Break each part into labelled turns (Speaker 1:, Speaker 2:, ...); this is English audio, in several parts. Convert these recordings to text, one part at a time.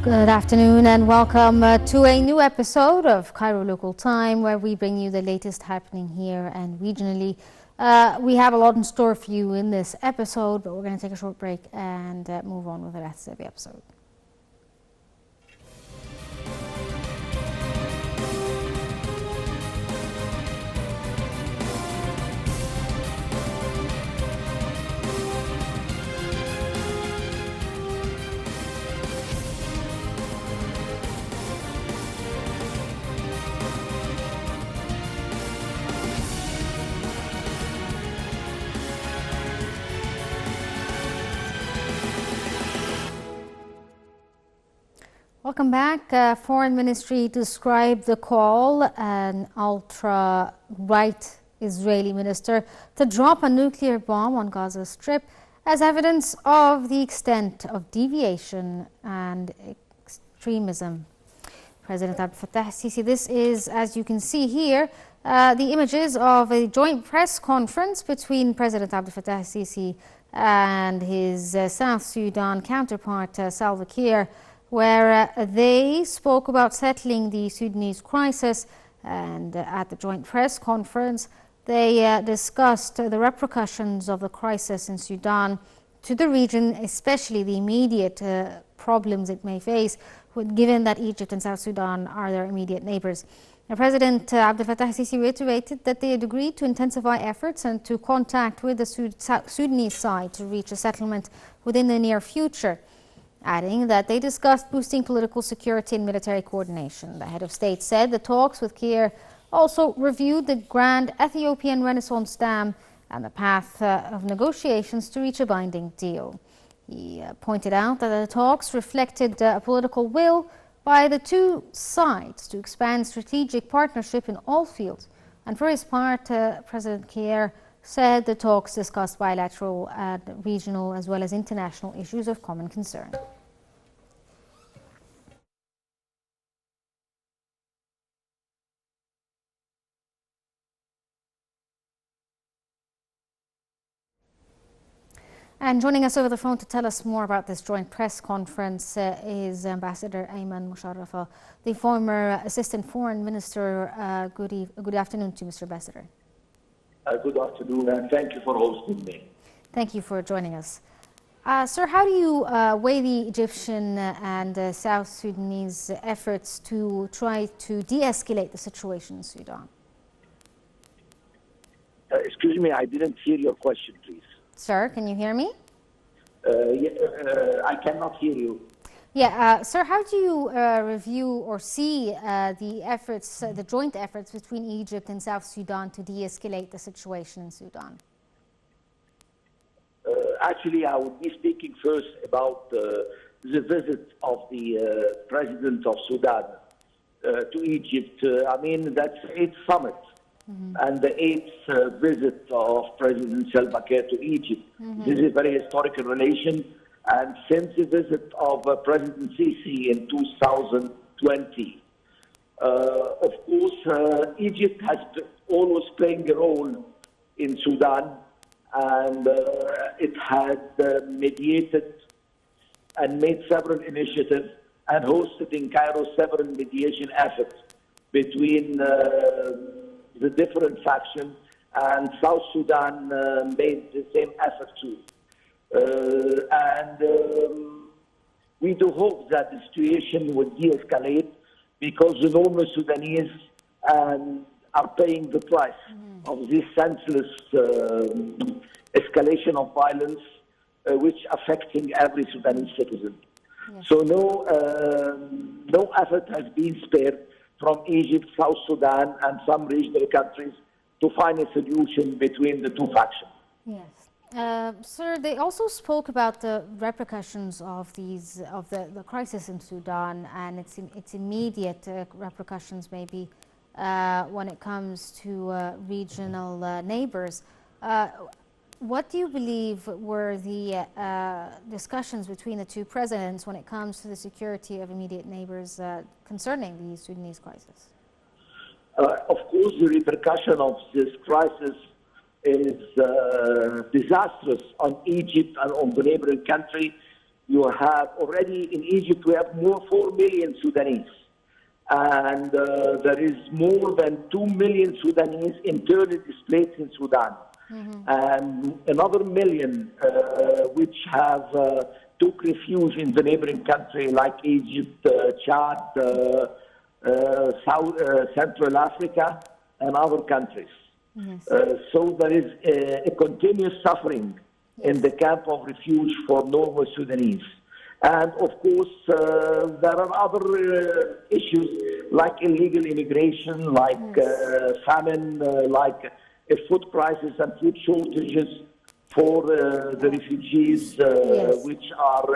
Speaker 1: Good afternoon and welcome to a new episode of Cairo Local Time, where we bring you the latest happening here and regionally. We have a lot in store for you in this episode, but we're going to take a short break and move on with the rest of the episode. Welcome back. Foreign Ministry described the call an ultra-right Israeli minister to drop a nuclear bomb on Gaza Strip as evidence of the extent of deviation and extremism. President Abdel Fattah al-Sisi, this is, as you can see here, the images of a joint press conference between President Abdel Fattah al-Sisi and his South Sudan counterpart, Salva Kiir, where they spoke about settling the Sudanese crisis, and at the joint press conference they discussed the repercussions of the crisis in Sudan to the region, especially the immediate problems it may face, given that Egypt and South Sudan are their immediate neighbors. Now, President Abdel Fattah al-Sisi reiterated that they had agreed to intensify efforts and to contact with the Sudanese side to reach a settlement within the near future, adding that they discussed boosting political security and military coordination. The head of state said the talks with Kiir also reviewed the Grand Ethiopian Renaissance Dam and the path of negotiations to reach a binding deal. He pointed out that the talks reflected a political will by the two sides to expand strategic partnership in all fields. And for his part, President Kiir said the talks discussed bilateral and regional as well as international issues of common concern. And joining us over the phone to tell us more about this joint press conference is Ambassador Ayman Musharrafa, the former Assistant Foreign Minister. Good afternoon to you, Mr. Ambassador.
Speaker 2: Good afternoon, and thank you for hosting me.
Speaker 1: Thank you for joining us. Sir, how do you weigh the Egyptian and South Sudanese efforts to try to de-escalate the situation in Sudan?
Speaker 2: Excuse me, I didn't hear your question, please.
Speaker 1: Sir, can you hear me?
Speaker 2: I cannot hear you.
Speaker 1: Yeah, sir, how do you review or see the efforts, the joint efforts between Egypt and South Sudan to de-escalate the situation in Sudan?
Speaker 2: Actually, I would be speaking first about the visit of the President of Sudan to Egypt. I mean, that's the 8th summit and the 8th visit of President Salva Kiir to Egypt. This is a very historical relation. And since the visit of President Sisi in 2020, of course, Egypt has always playing a role in Sudan, and it has mediated and made several initiatives and hosted in Cairo several mediation efforts between the different factions, and South Sudan made the same effort too. We do hope that the situation will de-escalate, because the normal Sudanese are paying the price of this senseless escalation of violence, which affecting every Sudanese citizen. Yes. So no effort has been spared from Egypt, South Sudan, and some regional countries to find a solution between the two factions.
Speaker 1: Yes. Sir, they also spoke about the repercussions of the crisis in Sudan and its immediate repercussions, maybe when it comes to regional neighbors. What do you believe were the discussions between the two presidents when it comes to the security of immediate neighbors concerning the Sudanese crisis?
Speaker 2: Of course, the repercussion of this crisis is disastrous on Egypt and on the neighboring country, You have already in Egypt, we have more 4 million Sudanese. And there is more than 2 million Sudanese internally displaced in Sudan. And another million which have took refuge in the neighboring country like Egypt, Chad, Central Africa, and other countries. So there is a continuous suffering in the camp of refuge for normal Sudanese. And of course, there are other issues like illegal immigration, like famine, like food crisis and food shortages for the refugees which are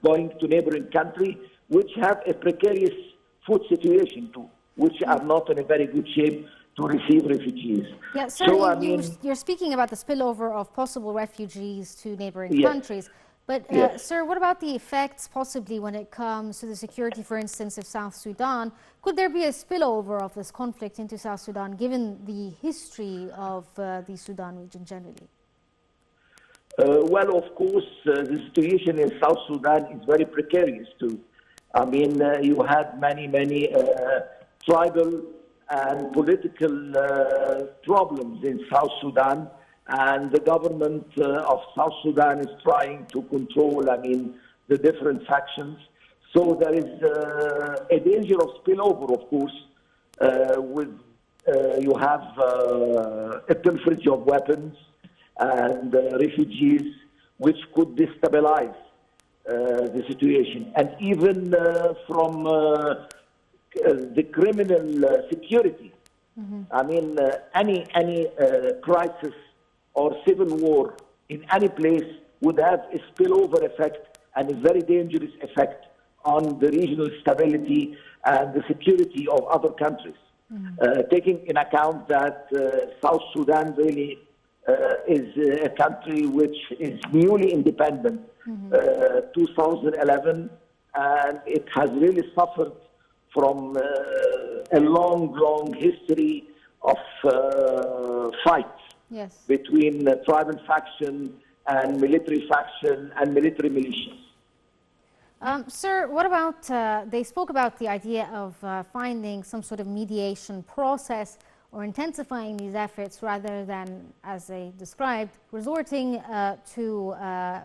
Speaker 2: going to neighboring countries, which have a precarious food situation too, which are not in a very good shape to receive refugees.
Speaker 1: Yeah, sir,
Speaker 2: so,
Speaker 1: you're speaking about the spillover of possible refugees to neighboring countries. But, sir, what about the effects possibly when it comes to the security, for instance, of South Sudan? Could there be a spillover of this conflict into South Sudan, given the history of the Sudan region generally?
Speaker 2: Well, of course, the situation in South Sudan is very precarious too. I mean, you had many tribal and political problems in South Sudan. And the government of South Sudan is trying to control, the different factions. So there is a danger of spillover, of course, with you have a pilferage of weapons and refugees, which could destabilize the situation. And even from the criminal security. Any crisis or civil war in any place would have a spillover effect and a very dangerous effect on the regional stability and the security of other countries. Taking in account that South Sudan really is a country which is newly independent, 2011, and it has really suffered from a long history of fights between tribal faction and military faction and military militias.
Speaker 1: Sir, what about, they spoke about the idea of finding some sort of mediation process or intensifying these efforts rather than, as they described, resorting to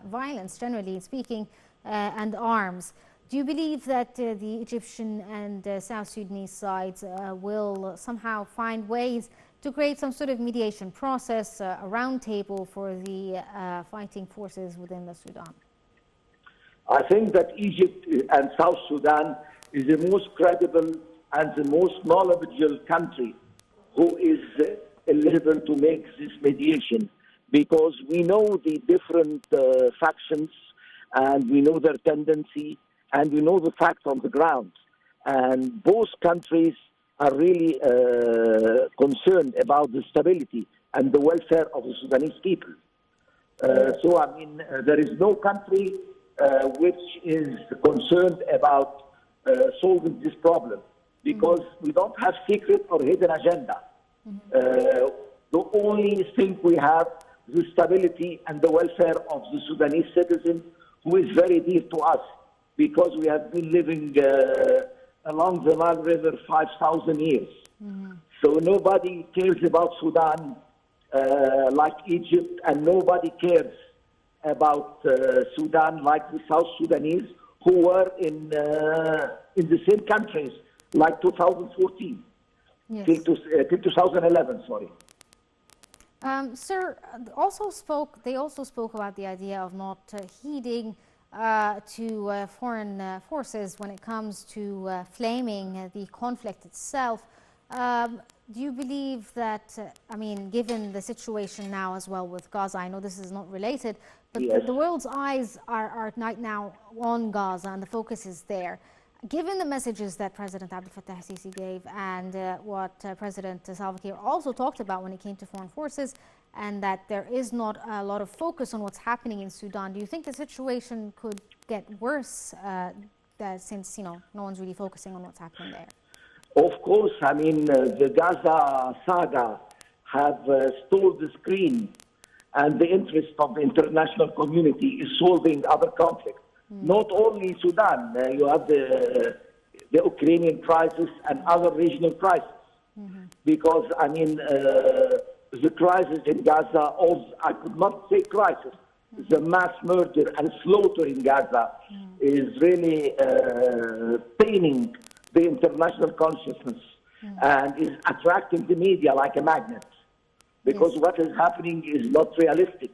Speaker 1: violence, generally speaking, and arms. Do you believe that the Egyptian and South Sudanese sides will somehow find ways to create some sort of mediation process, a round table for the fighting forces within the Sudan?
Speaker 2: I think that Egypt and South Sudan is the most credible and the most knowledgeable country who is eligible to make this mediation, because we know the different factions and we know their tendency and we know the facts on the ground. And both countries are really concerned about the stability and the welfare of the Sudanese people. There is no country which is concerned about solving this problem, because we don't have secret or hidden agenda. The only thing we have is the stability and the welfare of the Sudanese citizen, who is very dear to us, because we have been living along the Nile River 5,000 years. So nobody cares about Sudan like Egypt, and nobody cares about Sudan like the South Sudanese, who were in the same countries like 2014 till 2011. Sorry.
Speaker 1: Sir, they also spoke about the idea of not heeding to foreign forces when it comes to flaming the conflict itself. Do you believe that, given the situation now as well with Gaza, I know this is not related, but the world's eyes are right now on Gaza and the focus is there. Given the messages that President Abdel Fattah al-Sisi gave and what President Salva Kiir also talked about when it came to foreign forces, and that there is not a lot of focus on what's happening in Sudan, do you think the situation could get worse since no one's really focusing on what's happening there?
Speaker 2: Of course, the Gaza saga have stole the screen, and the interest of the international community is solving other conflicts, Not only Sudan, you have the Ukrainian crisis and other regional crises. Because, I mean, the crisis in Gaza, I could not say crisis, the mass murder and slaughter in Gaza is really paining the international consciousness and is attracting the media like a magnet. Because what is happening is not realistic.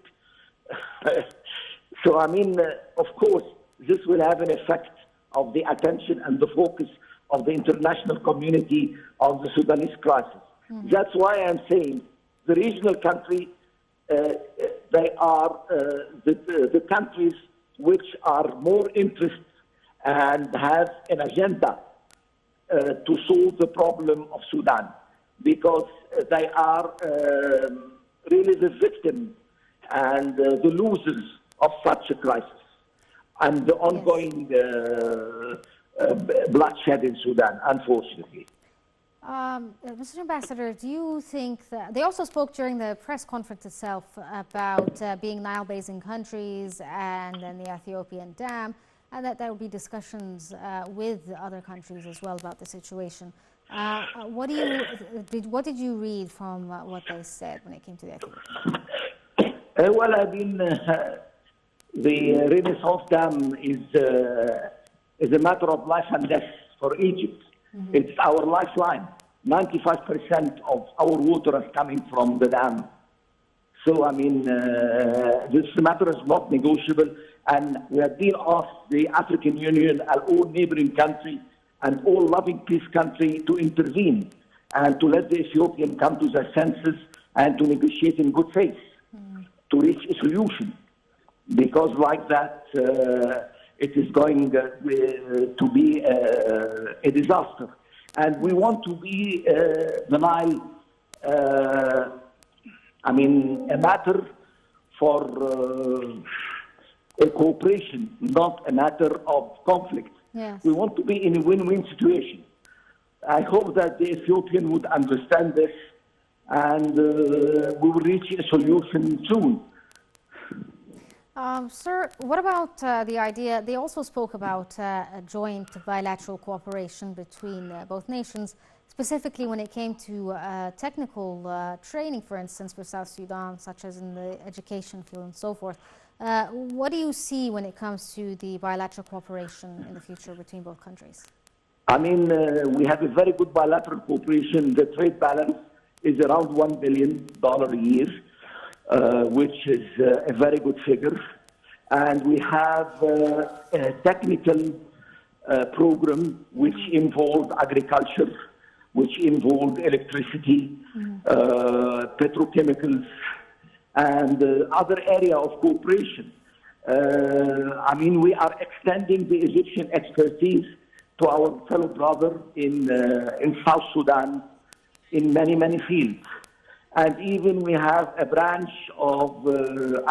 Speaker 2: So, I mean, of course, this will have an effect of the attention and the focus of the international community on the Sudanese crisis. That's why I'm saying the regional country, they are the countries which are more interested and have an agenda to solve the problem of Sudan, because they are really the victim and the losers of such a crisis and the ongoing bloodshed in Sudan, unfortunately.
Speaker 1: Mr. Ambassador, do you think that they also spoke during the press conference itself about being Nile-basin countries and then the Ethiopian dam, and that there will be discussions with other countries as well about the situation? What did you read from what they said when it came to the Ethiopian?
Speaker 2: Well, I mean, the Renaissance Dam is a matter of life and death for Egypt. It's our lifeline. 95% of our water is coming from the dam. So, I mean, this matter is not negotiable. And we have been asked the African Union and all neighboring countries and all loving peace countries to intervene and to let the Ethiopian come to their senses and to negotiate in good faith to reach a solution. Because like that, it is going to be a disaster. And we want to be the Nile, I mean, a matter for a cooperation, not a matter of conflict.
Speaker 1: Yes.
Speaker 2: We want to be in a win-win situation. I hope that the Ethiopian would understand this and we will reach a solution soon.
Speaker 1: Sir, what about the idea? They also spoke about a joint bilateral cooperation between both nations, specifically when it came to technical training, for instance, for South Sudan, such as in the education field and so forth. What do you see when it comes to the bilateral cooperation in the future between both countries?
Speaker 2: I mean, we have a very good bilateral cooperation. The trade balance is around $1 billion a year. Which is a very good figure. And we have a technical program which involved agriculture, which involved electricity, petrochemicals, and other area of cooperation. I mean, we are extending the Egyptian expertise to our fellow brother in South Sudan in many, many fields. And even we have a branch of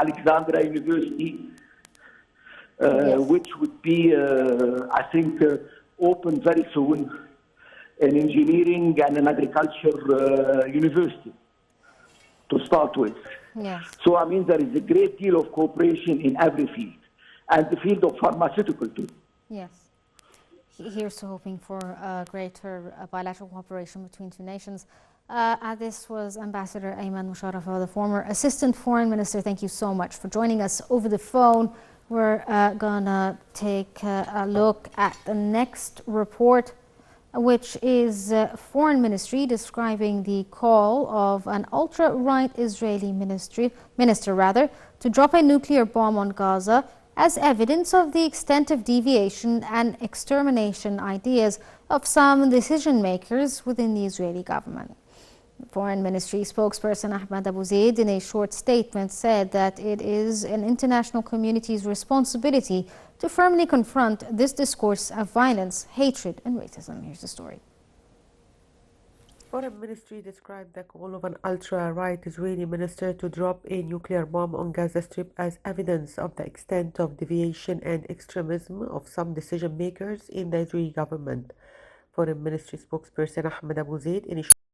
Speaker 2: Alexandria University, which would be, I think, open very soon, an engineering and an agriculture university to start with.
Speaker 1: Yes.
Speaker 2: So, I mean, there is a great deal of cooperation in every field, and the field of pharmaceutical too.
Speaker 1: Yes. Here's to hoping for greater bilateral cooperation between two nations. This was Ambassador Ayman Musharraf, the former Assistant Foreign Minister. Thank you so much for joining us over the phone. We're gonna take a look at the next report, which is Foreign Ministry describing the call of an ultra-right Israeli minister to drop a nuclear bomb on Gaza as evidence of the extent of deviation and extermination ideas of some decision makers within the Israeli government. Foreign Ministry spokesperson Ahmed Abu Zaid, in a short statement, said that it is an international community's responsibility to firmly confront this discourse of violence, hatred and racism. Here's the story.
Speaker 3: Foreign Ministry described the call of an ultra-right Israeli minister to drop a nuclear bomb on Gaza Strip as evidence of the extent of deviation and extremism of some decision makers in the Israeli government. Foreign Ministry spokesperson Ahmed Abu Zaid, in a